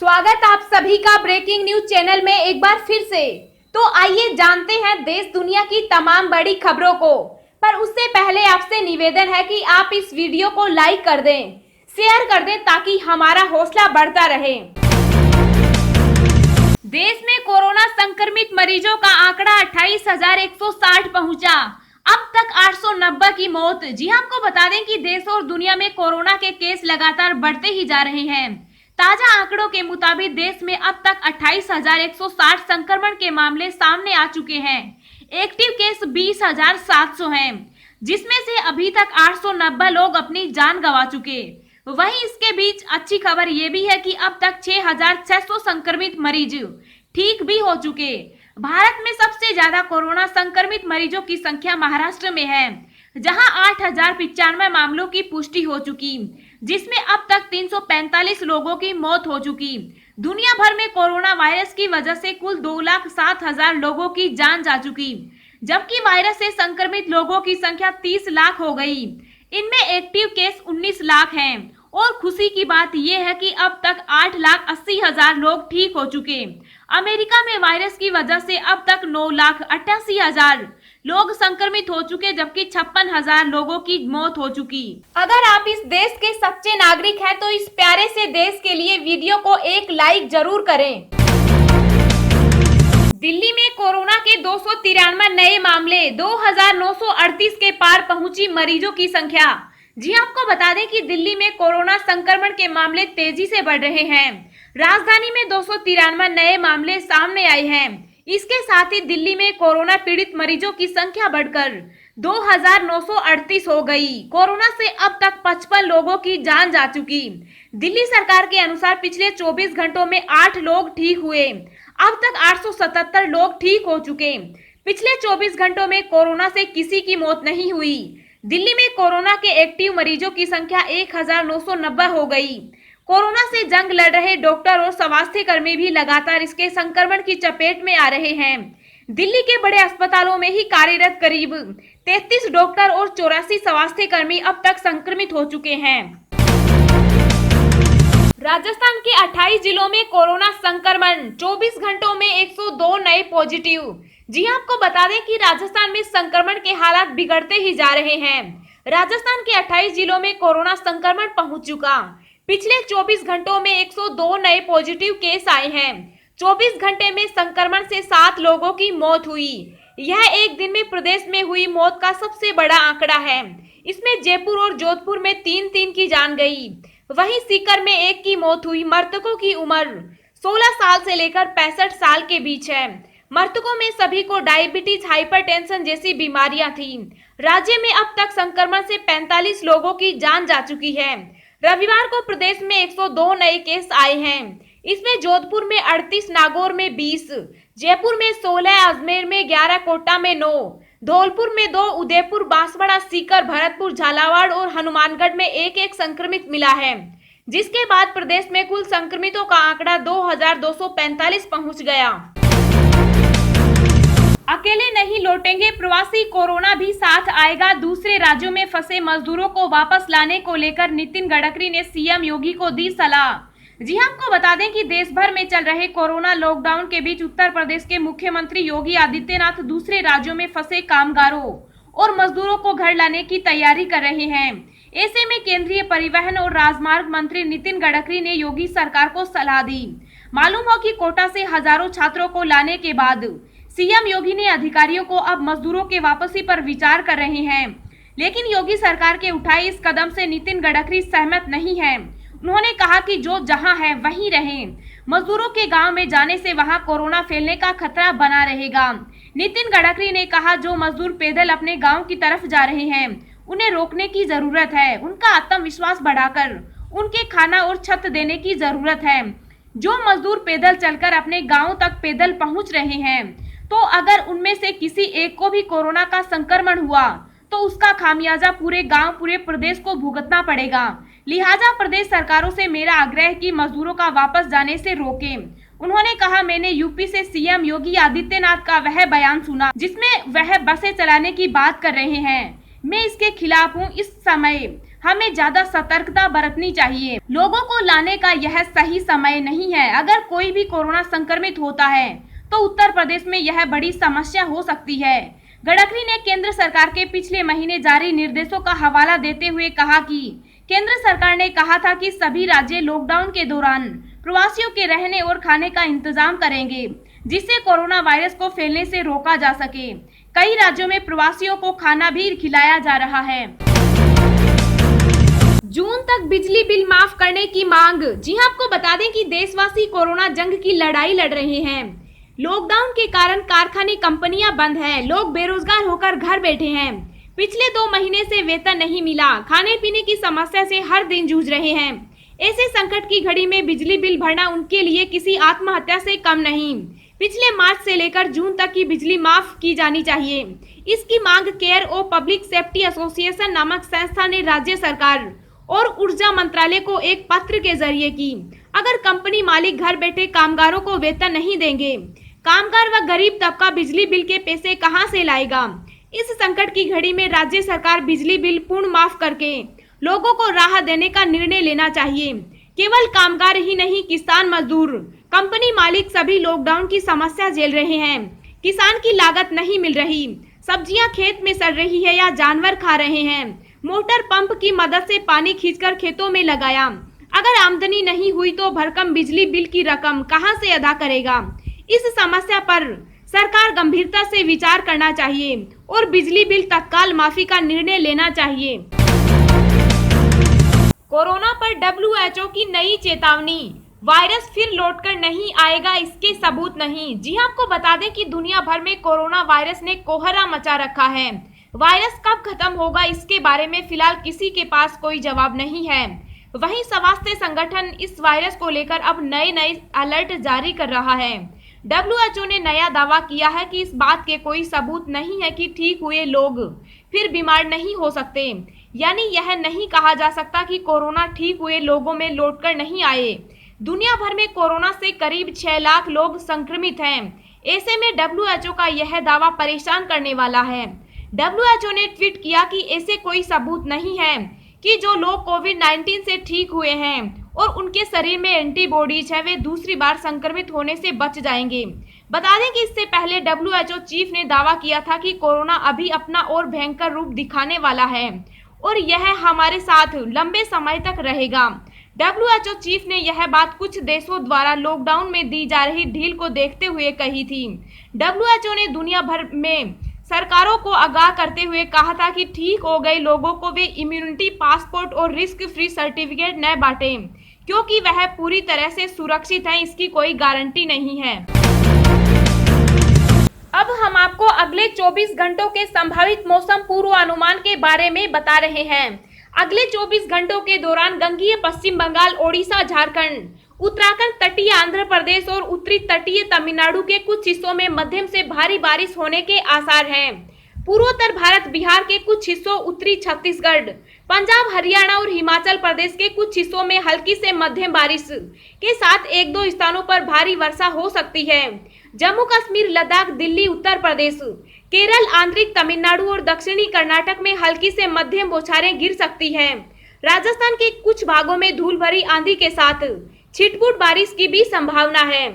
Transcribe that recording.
स्वागत आप सभी का ब्रेकिंग न्यूज चैनल में एक बार फिर से। तो आइए जानते हैं देश दुनिया की तमाम बड़ी खबरों को। पर उससे पहले आपसे निवेदन है कि आप इस वीडियो को लाइक कर दें, शेयर कर दें ताकि हमारा हौसला बढ़ता रहे। देश में कोरोना संक्रमित मरीजों का आंकड़ा 28,160 पहुंचा। अब तक 890 की मौत। जी आपको बता दें कि देश और दुनिया में कोरोना के केस लगातार बढ़ते ही जा रहे हैं। ताजा आंकड़ों के मुताबिक देश में अब तक 28,160 संक्रमण के मामले सामने आ चुके हैं। एक्टिव केस 20,700 हैं, जिसमें से अभी तक 890 लोग अपनी जान गंवा चुके। वहीं इसके बीच अच्छी खबर ये भी है कि अब तक 6,600 संक्रमित मरीज ठीक भी हो चुके। भारत में सबसे ज्यादा कोरोना संक्रमित मरीजों की संख्या महाराष्ट्र में है, जहां 8,095 मामलों की पुष्टि हो चुकी, जिसमें अब तक 345 लोगों की मौत हो चुकी। दुनिया भर में कोरोना वायरस की वजह से कुल 2,07,000 लोगों की जान जा चुकी, जबकि वायरस से संक्रमित लोगों की संख्या 30 लाख हो गई। इनमें एक्टिव केस 19 लाख हैं और खुशी की बात यह है कि अब तक 8,80,000 लोग ठीक हो चुके। अमेरिका में वायरस की वजह से अब तक 9,88,000 लोग संक्रमित हो चुके, जबकि 56,000 लोगों की मौत हो चुकी। अगर आप इस देश के सच्चे नागरिक हैं तो इस प्यारे से देश के लिए वीडियो को एक लाइक जरूर करें। दिल्ली में कोरोना के 293 नए मामले, 2,938 के पार पहुंची मरीजों की संख्या। जी आपको बता दें कि दिल्ली में कोरोना संक्रमण के मामले तेजी से बढ़ रहे हैं। राजधानी में 293 नए मामले सामने आए हैं। इसके साथ ही दिल्ली में कोरोना पीड़ित मरीजों की संख्या बढ़कर 2,938 हो गई। कोरोना से अब तक 55 लोगों की जान जा चुकी। दिल्ली सरकार के अनुसार पिछले 24 घंटों में 8 लोग ठीक हुए। अब तक 877 लोग ठीक हो चुके। पिछले 24 घंटों में कोरोना से किसी की मौत नहीं हुई। दिल्ली में कोरोना के एक्टिव मरीजों की संख्या 1,990 हो गई। कोरोना से जंग लड़ रहे डॉक्टर और स्वास्थ्य कर्मी भी लगातार इसके संक्रमण की चपेट में आ रहे हैं। दिल्ली के बड़े अस्पतालों में ही कार्यरत करीब 33 डॉक्टर और 84 स्वास्थ्य कर्मी अब तक संक्रमित हो चुके हैं। राजस्थान के 28 जिलों में कोरोना संक्रमण, 24 घंटों में 102 नए पॉजिटिव। जी आपको बता दें कि राजस्थान में संक्रमण के हालात बिगड़ते ही जा रहे हैं। राजस्थान के 28 जिलों में कोरोना संक्रमण पहुंच चुका। पिछले 24 घंटों में 102 नए पॉजिटिव केस आए हैं। 24 घंटे में संक्रमण से 7 लोगों की मौत हुई। यह एक दिन में प्रदेश में हुई मौत का सबसे बड़ा आंकड़ा है। इसमें जयपुर और जोधपुर में 3-3 की जान गई। वहीं सीकर में 1 की मौत हुई। मृतकों की उम्र 16 साल से लेकर 65 साल के बीच है। मृतकों में सभी को डायबिटीज, हाइपरटेंशन जैसी बीमारियां थी। राज्य में अब तक संक्रमण से 45 लोगों की जान जा चुकी है। रविवार को प्रदेश में 102 नए केस आए हैं। इसमें जोधपुर में 38, नागौर में 20, जयपुर में 16, अजमेर में 11, कोटा में 9, धौलपुर में 2, उदयपुर, बांसवाड़ा, सीकर, भरतपुर, झालावाड़ और हनुमानगढ़ में 1-1 संक्रमित मिला है। जिसके बाद प्रदेश में कुल संक्रमितों का आंकड़ा 2,245 पहुंच गया। अकेले नहीं लौटेंगे प्रवासी, कोरोना भी साथ आएगा। दूसरे राज्यों में फंसे मजदूरों को वापस लाने को लेकर नितिन गडकरी ने सीएम योगी को दी सलाह। जी आपको बता दें कि देश भर में चल रहे कोरोना लॉकडाउन के बीच उत्तर प्रदेश के मुख्यमंत्री योगी आदित्यनाथ दूसरे राज्यों में फंसे कामगारों और मजदूरों को घर लाने की तैयारी कर रहे हैं। ऐसे में केंद्रीय परिवहन और राजमार्ग मंत्री नितिन गडकरी ने योगी सरकार को सलाह दी। मालूम हो कि कोटा से हजारों छात्रों को लाने के बाद सीएम योगी ने अधिकारियों को अब मजदूरों के वापसी पर विचार कर रहे हैं। लेकिन योगी सरकार के उठाए इस कदम से नितिन गडकरी सहमत नहीं है। उन्होंने कहा कि जो जहां है वहीं रहें। मजदूरों के गांव में जाने से वहां कोरोना फैलने का खतरा बना रहेगा। नितिन गडकरी ने कहा, जो मजदूर पैदल अपने गांव की तरफ जा रहे हैं उन्हें रोकने की जरूरत है। उनका आत्मविश्वास बढ़ाकर उनके खाना और छत देने की जरूरत है। जो मजदूर पैदल चलकर अपने गाँव तक पैदल पहुँच रहे हैं, तो अगर उनमें से किसी एक को भी कोरोना का संक्रमण हुआ तो उसका खामियाजा पूरे गांव, पूरे प्रदेश को भुगतना पड़ेगा। लिहाजा प्रदेश सरकारों से मेरा आग्रह है कि मजदूरों का वापस जाने से रोकें। उन्होंने कहा, मैंने यूपी से सीएम योगी आदित्यनाथ का वह बयान सुना जिसमें वह बसें चलाने की बात कर रहे हैं। मैं इसके खिलाफ हूँ। इस समय हमें ज्यादा सतर्कता बरतनी चाहिए। लोगों को लाने का यह सही समय नहीं है। अगर कोई भी कोरोना संक्रमित होता है तो उत्तर प्रदेश में यह बड़ी समस्या हो सकती है। गडकरी ने केंद्र सरकार के पिछले महीने जारी निर्देशों का हवाला देते हुए कहा कि केंद्र सरकार ने कहा था कि सभी राज्य लॉकडाउन के दौरान प्रवासियों के रहने और खाने का इंतजाम करेंगे, जिससे कोरोना वायरस को फैलने से रोका जा सके। कई राज्यों में प्रवासियों को खाना भी खिलाया जा रहा है। जून तक बिजली बिल माफ करने की मांग। जी हां, आपको बता दें कि देशवासी कोरोना जंग की लड़ाई लड़ रहे हैं। लॉकडाउन के कारण कारखाने, कंपनियां बंद हैं, लोग बेरोजगार होकर घर बैठे हैं। पिछले 2 महीने से वेतन नहीं मिला, खाने पीने की समस्या से हर दिन जूझ रहे हैं। ऐसे संकट की घड़ी में बिजली बिल भरना उनके लिए किसी आत्महत्या से कम नहीं। पिछले मार्च से लेकर जून तक की बिजली माफ की जानी चाहिए। इसकी मांग care of public safety association नामक संस्था ने राज्य सरकार और ऊर्जा मंत्रालय को एक पत्र के जरिए की। अगर कंपनी मालिक घर बैठे कामगारों को वेतन नहीं देंगे, कामगार व गरीब तबका बिजली बिल के पैसे कहां से लाएगा? इस संकट की घड़ी में राज्य सरकार बिजली बिल पूर्ण माफ करके लोगों को राहत देने का निर्णय लेना चाहिए। केवल कामगार ही नहीं, किसान, मजदूर, कंपनी मालिक सभी लॉकडाउन की समस्या झेल रहे हैं। किसान की लागत नहीं मिल रही, सब्जियां खेत में सड़ रही है या जानवर खा रहे हैं। मोटर पंप की मदद से पानी खींचकर खेतों में लगाया। अगर आमदनी नहीं हुई तो भरकम बिजली बिल की रकम कहां से अदा करेगा? इस समस्या पर सरकार गंभीरता से विचार करना चाहिए और बिजली बिल तत्काल माफी का निर्णय लेना चाहिए। कोरोना पर WHO की नई चेतावनी। वायरस फिर लौटकर नहीं आएगा, इसके सबूत नहीं। जी हां, आपको बता दें कि दुनिया भर में कोरोना वायरस ने कोहरा मचा रखा है। वायरस कब खत्म होगा, इसके बारे में फिलहाल किसी के पास कोई जवाब नहीं है। वहीं स्वास्थ्य संगठन इस वायरस को लेकर अब नए अलर्ट जारी कर रहा है। WHO ने नया दावा किया है कि इस बात के कोई सबूत नहीं है कि ठीक हुए लोग फिर बीमार नहीं हो सकते। यानी यह नहीं कहा जा सकता कि कोरोना ठीक हुए लोगों में लौटकर नहीं आए। दुनिया भर में कोरोना से करीब 6 लाख लोग संक्रमित हैं। ऐसे में WHO का यह दावा परेशान करने वाला है। WHO ने ट्वीट किया कि ऐसे कोई सबूत नहीं है कि जो लोग कोविड-19 से ठीक हुए हैं और उनके शरीर में एंटीबॉडीज है, वे दूसरी बार संक्रमित होने से बच जाएंगे। बता दें कि इससे पहले WHO चीफ ने दावा किया था कि कोरोना अभी अपना और भयंकर रूप दिखाने वाला है और यह हमारे साथ लंबे समय तक रहेगा। WHO चीफ ने यह बात कुछ देशों द्वारा लॉकडाउन में दी जा रही ढील को देखते हुए कही थी। WHO ने दुनिया भर में सरकारों को आगाह करते हुए कहा था कि ठीक हो गए लोगों को वे इम्यूनिटी पासपोर्ट और रिस्क फ्री सर्टिफिकेट न बांटें, क्योंकि वह पूरी तरह से सुरक्षित हैं, इसकी कोई गारंटी नहीं है। अब हम आपको अगले 24 घंटों के संभावित मौसम पूर्वानुमान के बारे में बता रहे हैं। अगले 24 घंटों के दौरान गंगीय पश्चिम बंगाल, ओडिशा, झारखंड, उत्तराखंड, तटीय आंध्र प्रदेश और उत्तरी तटीय तमिलनाडु के कुछ हिस्सों में मध्यम से भारी बारिश होने के आसार हैं। पूर्वोत्तर भारत, बिहार के कुछ हिस्सों, उत्तरी छत्तीसगढ़, पंजाब, हरियाणा और हिमाचल प्रदेश के कुछ हिस्सों में हल्की से मध्यम बारिश के साथ 1-2 स्थानों पर भारी वर्षा हो सकती है। जम्मू कश्मीर, लद्दाख, दिल्ली, उत्तर प्रदेश, केरल, आंतरिक तमिलनाडु और दक्षिणी कर्नाटक में हल्की से मध्यम बौछारें गिर सकती हैं। राजस्थान के कुछ भागों में धूल भरी आंधी के साथ छिटपुट बारिश की भी संभावना है।